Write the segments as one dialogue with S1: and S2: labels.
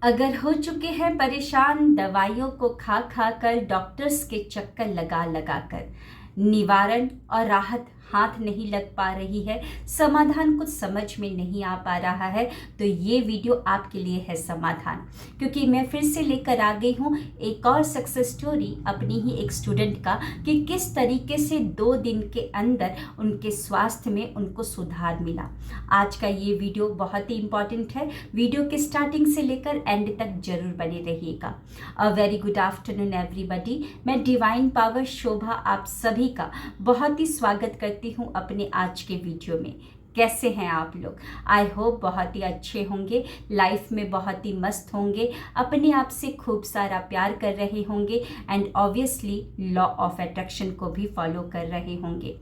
S1: अगर हो चुके हैं परेशान दवाइयों को खा खा कर, डॉक्टर्स के चक्कर लगा लगा कर, निवारण और राहत हाथ नहीं लग पा रही है, समाधान कुछ समझ में नहीं आ पा रहा है, तो ये वीडियो आपके लिए है समाधान। क्योंकि मैं फिर से लेकर आ गई हूँ एक और सक्सेस स्टोरी अपनी ही एक स्टूडेंट का, कि किस तरीके से 2 दिन के अंदर उनके स्वास्थ्य में उनको सुधार मिला। आज का ये वीडियो बहुत ही इंपॉर्टेंट है। वीडियो के स्टार्टिंग से लेकर एंड तक जरूर बने रहिएगा। A very good afternoon everybody. मैं डिवाइन पावर शोभा आप सभी का बहुत ही स्वागत करती हूँ अपने आज के वीडियो में। कैसे हैं आप लोग? आई होप बहुत ही अच्छे होंगे, लाइफ में बहुत ही मस्त होंगे, अपने आप से खूब सारा प्यार कर रहे होंगे and obviously law of attraction को भी फॉलो कर रहे होंगे।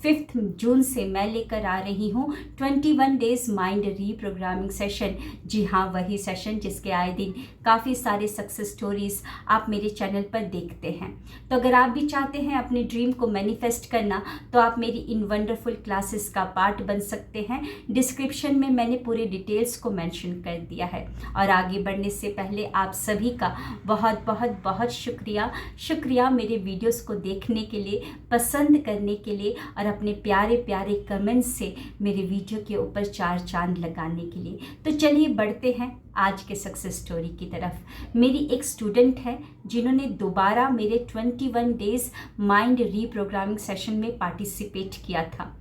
S1: 5 जून से मैं लेकर आ रही हूँ 21 डेज माइंड रीप्रोग्रामिंग सेशन। जी हाँ, वही सेशन जिसके आए दिन काफ़ी सारे सक्सेस स्टोरीज आप मेरे चैनल पर देखते हैं। तो अगर आप भी चाहते हैं अपने ड्रीम को मैनिफेस्ट करना, तो आप मेरी इन वंडरफुल क्लासेस का पार्ट बन सकते हैं। डिस्क्रिप्शन में मैंने पूरे डिटेल्स को मेंशन कर दिया है। और आगे बढ़ने से पहले आप सभी का बहुत बहुत बहुत शुक्रिया मेरे वीडियोस को देखने के लिए, पसंद करने के लिए और अपने प्यारे प्यारे कमेंट्स से मेरे वीडियो के ऊपर 4 चांद लगाने के लिए। तो चलिए बढ़ते हैं आज के सक्सेस स्टोरी की तरफ। मेरी एक स्टूडेंट है जिन्होंने दोबारा मेरे 21 डेज माइंड रीप्रोग्रामिंग सेशन में पार्टिसिपेट किया था।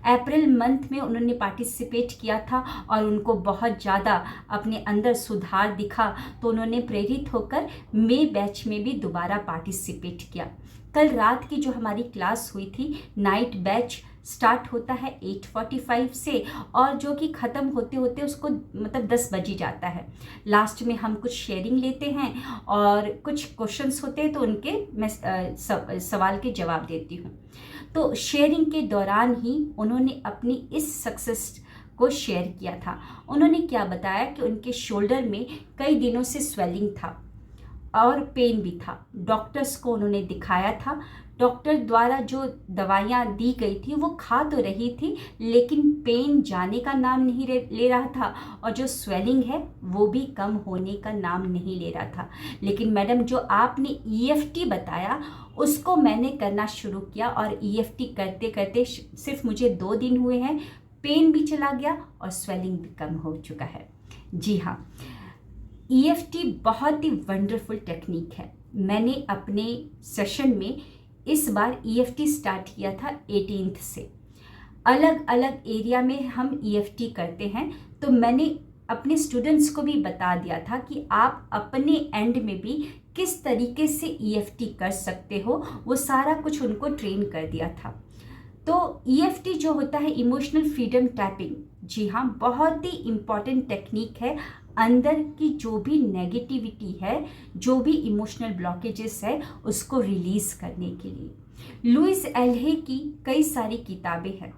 S1: अप्रैल मंथ में उन्होंने पार्टिसिपेट किया था और उनको बहुत ज़्यादा अपने अंदर सुधार दिखा, तो उन्होंने प्रेरित होकर मई बैच में भी दोबारा पार्टिसिपेट किया। कल रात की जो हमारी क्लास हुई थी, नाइट बैच स्टार्ट होता है 8:45 से और जो कि ख़त्म होते होते उसको मतलब 10 बज ही जाता है। लास्ट में हम कुछ शेयरिंग लेते हैं और कुछ क्वेश्चंस होते हैं, तो उनके मैं सवाल के जवाब देती हूँ। तो शेयरिंग के दौरान ही उन्होंने अपनी इस सक्सेस को शेयर किया था। उन्होंने क्या बताया कि उनके शोल्डर में कई दिनों से स्वेलिंग था और पेन भी था। डॉक्टर्स को उन्होंने दिखाया था। डॉक्टर द्वारा जो दवाइयाँ दी गई थी वो खा तो रही थी, लेकिन पेन जाने का नाम नहीं ले रहा था और जो स्वेलिंग है वो भी कम होने का नाम नहीं ले रहा था। लेकिन मैडम, जो आपने EFT बताया उसको मैंने करना शुरू किया और EFT करते करते सिर्फ मुझे 2 दिन हुए हैं, पेन भी चला गया और स्वेलिंग भी कम हो चुका है। जी हाँ, EFT बहुत ही वंडरफुल टेक्निक है। मैंने अपने सेशन में इस बार EFT स्टार्ट किया था 18th से। अलग अलग एरिया में हम EFT करते हैं, तो मैंने अपने स्टूडेंट्स को भी बता दिया था कि आप अपने एंड में भी किस तरीके से EFT कर सकते हो, वो सारा कुछ उनको ट्रेन कर दिया था। तो EFT जो होता है, इमोशनल फ्रीडम टैपिंग, जी हाँ, बहुत ही इम्पॉर्टेंट टेक्निक है। अंदर की जो भी नेगेटिविटी है, जो भी इमोशनल ब्लॉकेजेस है, उसको रिलीज़ करने के लिए लुइस एल्हे की कई सारी किताबें हैं,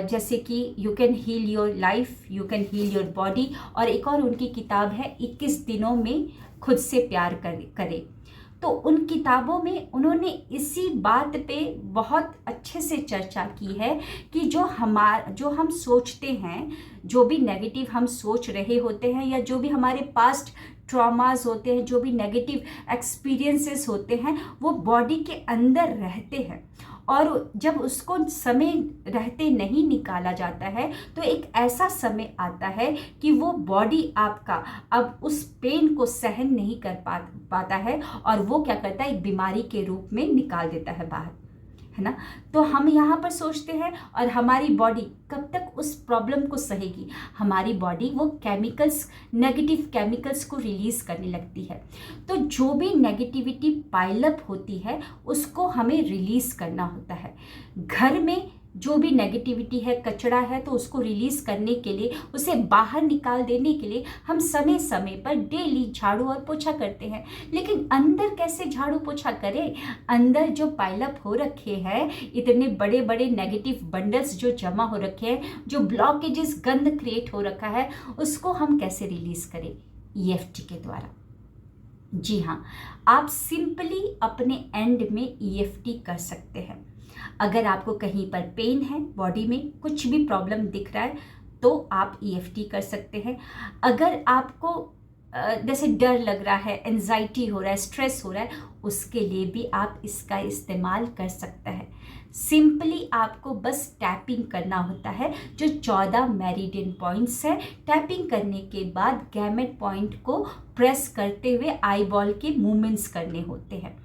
S1: जैसे कि you can heal your life, you can heal your body, और एक और उनकी किताब है 21 दिनों में खुद से प्यार करें। तो उन किताबों में उन्होंने इसी बात पे बहुत अच्छे से चर्चा की है कि जो हम सोचते हैं, जो भी नेगेटिव हम सोच रहे होते हैं, या जो भी हमारे पास्ट ट्रॉमास होते हैं, जो भी नेगेटिव एक्सपीरियंसेस होते हैं, वो बॉडी के अंदर रहते हैं और जब उसको समय रहते नहीं निकाला जाता है, तो एक ऐसा समय आता है कि वो बॉडी आपका अब उस पेन को सहन नहीं कर पाता है और वो क्या करता है, एक बीमारी के रूप में निकाल देता है बाहर, है ना। तो हम यहाँ पर सोचते हैं, और हमारी बॉडी कब तक उस प्रॉब्लम को सहेगी? हमारी बॉडी वो केमिकल्स, नेगेटिव केमिकल्स को रिलीज करने लगती है। तो जो भी नेगेटिविटी पाइलअप होती है उसको हमें रिलीज करना होता है। घर में जो भी नेगेटिविटी है, कचरा है, तो उसको रिलीज करने के लिए, उसे बाहर निकाल देने के लिए हम समय समय पर डेली झाड़ू और पोछा करते हैं। लेकिन अंदर कैसे झाड़ू पोछा करें? अंदर जो पाइलअप हो रखे हैं, इतने बड़े बड़े नेगेटिव बंडल्स जो जमा हो रखे हैं, जो ब्लॉकेजेस, गंद क्रिएट हो रखा है, उसको हम कैसे रिलीज करें? EFT के द्वारा। जी हाँ, आप सिंपली अपने एंड में EFT कर सकते हैं। अगर आपको कहीं पर पेन है, बॉडी में कुछ भी प्रॉब्लम दिख रहा है, तो आप EFT कर सकते हैं। अगर आपको जैसे डर लग रहा है, एंजाइटी हो रहा है, स्ट्रेस हो रहा है, उसके लिए भी आप इसका इस्तेमाल कर सकते हैं। सिंपली आपको बस टैपिंग करना होता है। जो 14 मेरिडियन पॉइंट्स है, टैपिंग करने के बाद गैमेट पॉइंट को प्रेस करते हुए आई बॉल के मूवमेंट्स करने होते हैं।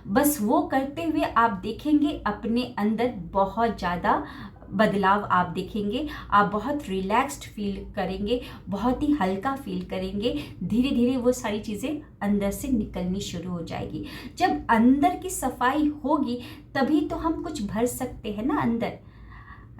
S1: बस वो करते हुए आप देखेंगे अपने अंदर बहुत ज़्यादा बदलाव आप देखेंगे। आप बहुत रिलैक्स्ड फील करेंगे, बहुत ही हल्का फील करेंगे। धीरे धीरे वो सारी चीज़ें अंदर से निकलनी शुरू हो जाएगी। जब अंदर की सफाई होगी तभी तो हम कुछ भर सकते हैं ना अंदर,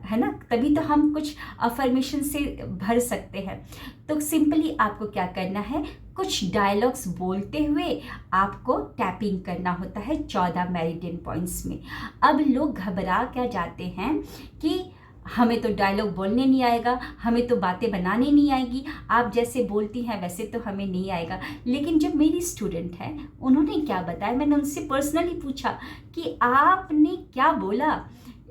S1: है ना, तभी तो हम कुछ अफर्मेशन से भर सकते हैं। तो सिंपली आपको क्या करना है, कुछ डायलॉग्स बोलते हुए आपको टैपिंग करना होता है 14 मेरिडियन पॉइंट्स में। अब लोग घबरा क्या जाते हैं कि हमें तो डायलॉग बोलने नहीं आएगा, हमें तो बातें बनाने नहीं आएगी, आप जैसे बोलती हैं वैसे तो हमें नहीं आएगा। लेकिन जब मेरी स्टूडेंट है, उन्होंने क्या बताया, मैंने उनसे पर्सनली पूछा कि आपने क्या बोला,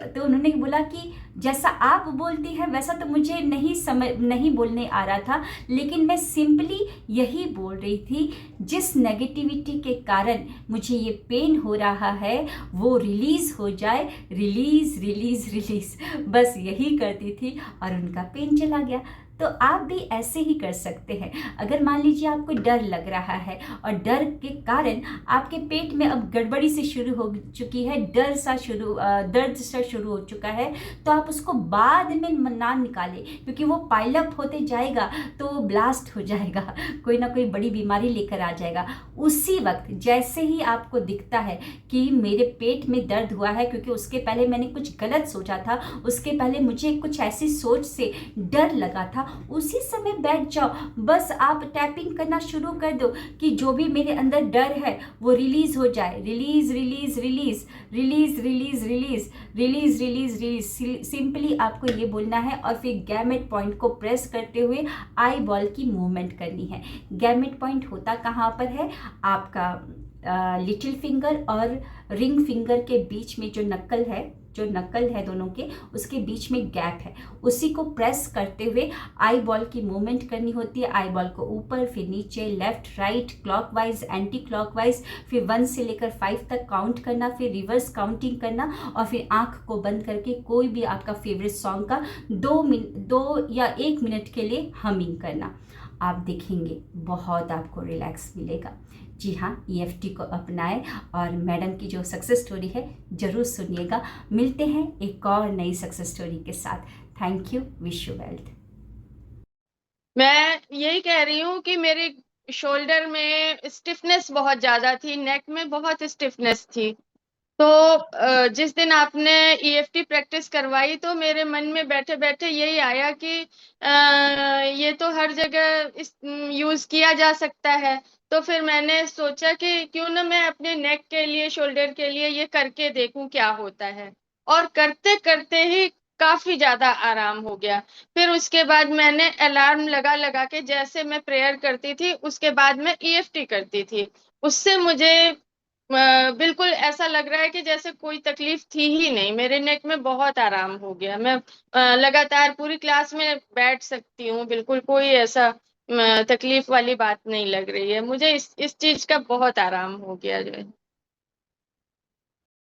S1: तो उन्होंने बोला कि जैसा आप बोलती हैं वैसा तो मुझे नहीं बोलने आ रहा था, लेकिन मैं सिंपली यही बोल रही थी जिस नेगेटिविटी के कारण मुझे ये पेन हो रहा है वो रिलीज़ हो जाए, रिलीज़ रिलीज़ रिलीज़, बस यही करती थी और उनका पेन चला गया। तो आप भी ऐसे ही कर सकते हैं। अगर मान लीजिए आपको डर लग रहा है और डर के कारण आपके पेट में अब गड़बड़ी से शुरू हो चुकी है, दर्द सा शुरू हो चुका है, तो आप उसको बाद में ना निकालें, क्योंकि वो पाइलअप होते जाएगा तो वो ब्लास्ट हो जाएगा, कोई ना कोई बड़ी बीमारी लेकर आ जाएगा। उसी वक्त जैसे ही आपको दिखता है कि मेरे पेट में दर्द हुआ है, क्योंकि उसके पहले मैंने कुछ गलत सोचा था, उसके पहले मुझे कुछ ऐसी सोच से डर लगा था, उसी समय बैठ जाओ। बस आप टैपिंग करना शुरू कर दो कि जो भी मेरे अंदर डर है वो रिलीज हो जाए, release release release release release release release release release. Simply आपको ये बोलना है और फिर गैमेट पॉइंट को प्रेस करते हुए आई बॉल की मूवमेंट करनी है। गैमेट पॉइंट होता कहाँ पर है, आपका लिटिल फिंगर और रिंग फिंगर के बीच में जो नकल है दोनों के, उसके बीच में गैप है, उसी को प्रेस करते हुए आई बॉल की मूवमेंट करनी होती है। आई बॉल को ऊपर, फिर नीचे, left right, clockwise, anti clockwise, फिर 1 से लेकर 5 तक काउंट करना, फिर रिवर्स काउंटिंग करना और फिर आंख को बंद करके कोई भी आपका फेवरेट सॉन्ग का 2 या 1 मिनट के लिए हमिंग करना। आप देखेंगे बहुत आपको रिलैक्स मिलेगा। जी हाँ, EFT को अपनाएं और मैडम की जो सक्सेस स्टोरी है ज़रूर सुनिएगा। मिलते हैं एक और नई सक्सेस स्टोरी के साथ। Thank you, wish you wealth.
S2: मैं यही कह रही हूँ कि मेरे शोल्डर में स्टिफनेस बहुत ज्यादा थी, नेक में बहुत स्टिफनेस थी। तो जिस दिन आपने EFT प्रैक्टिस करवाई तो मेरे मन में बैठे बैठे यही आया कि ये तो हर जगह यूज किया जा सकता है। तो फिर मैंने सोचा कि क्यों ना मैं अपने नेक के लिए, शोल्डर के लिए ये करके देखूं क्या होता है। और करते करते ही काफी ज्यादा आराम हो गया। फिर उसके बाद मैंने अलार्म लगा लगा के, जैसे मैं प्रेयर करती थी उसके बाद मैं EFT करती थी, उससे मुझे बिल्कुल ऐसा लग रहा है कि जैसे कोई तकलीफ थी ही नहीं। मेरे नेक में बहुत आराम हो गया। मैं लगातार पूरी क्लास में बैठ सकती हूँ, बिल्कुल कोई ऐसा तकलीफ वाली बात नहीं लग रही है मुझे। इस चीज का बहुत आराम हो गया जो है।